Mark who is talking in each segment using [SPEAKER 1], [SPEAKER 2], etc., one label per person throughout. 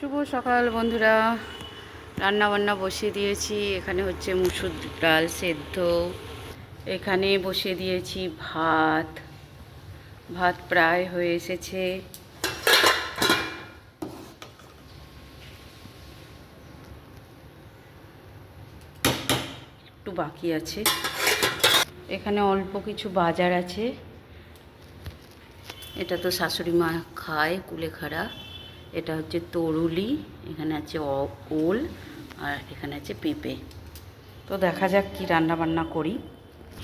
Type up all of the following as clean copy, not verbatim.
[SPEAKER 1] শুভ সকাল বন্ধুরা। রান্না বান্না বসিয়ে দিয়েছি। এখানে হচ্ছে মুসুর ডাল সেদ্ধ, এখানে বসিয়ে দিয়েছি ভাত। ভাত প্রায় হয়ে এসেছে। একটু বাকি আছে। এখানে অল্প কিছু বাজার আছে। এটা তো শাশুড়ি মা খায় কুলেখাড়া। এটা হচ্ছে তরুলি, এখানে আছে ওল, আর এখানে আছে পেঁপে। তো দেখা যাক কি রান্না বান্না করি।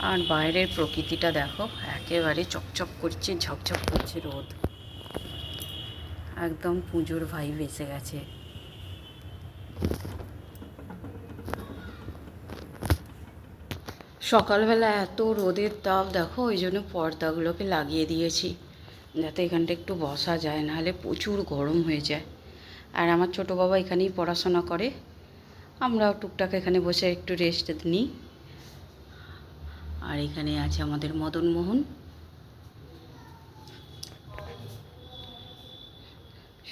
[SPEAKER 1] আর বাইরের প্রকৃতিটা দেখো, একেবারে চকচক করছে, ঝকঝক করছে রোদ। একদম পুজোর ভাইব এসে গেছে। সকালবেলা এত রোদের তাপ দেখো, ওই জন্য পর্দাগুলোকে লাগিয়ে দিয়েছি যাতে এখানটা একটু বসা যায়, নাহলে প্রচুর গরম হয়ে যায়। আর আমার ছোটো বাবা এখানেই পড়াশোনা করে, আমরাও টুকটাক এখানে বসে একটু রেস্ট নিই। আর এখানে আছে আমাদের মদনমোহন।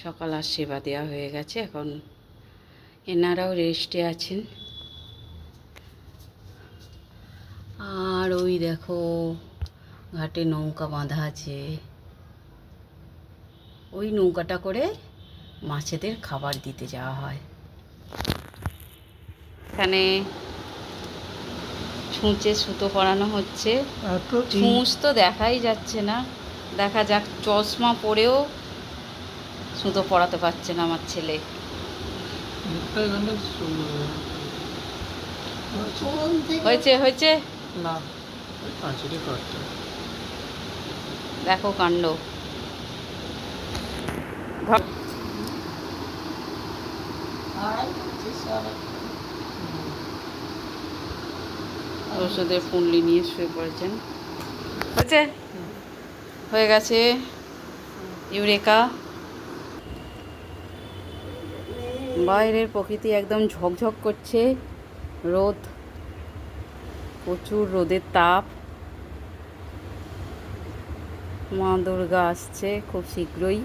[SPEAKER 1] সকাল আর সেবা দেওয়া হয়ে গেছে, এখন এনারাও রেস্টে আছেন। আর ওই দেখো ঘাটে নৌকা বাঁধা আছে, ওই নৌকাটা করে মাছেদের খাবার দিতে যাওয়া হয়। এখানে ছুঁচে সুতো পরানো হচ্ছে। ছুঁচ তো দেখাই যাচ্ছে না, দেখা যাক। চশমা পরেও সুতো পরাতে পারছে না আমার ছেলে। হয়েছে হয়েছে, দেখো কাণ্ড। ওষুধের পুনলি নিয়ে শুয়ে পড়েছেন। হয়েছে, হয়ে গেছে। ইউরেকা। বাইরের প্রকৃতি একদম ঝকঝক করছে, রোদ, প্রচুর রোদের তাপ। মা দুর্গা আসছে খুব শীঘ্রই।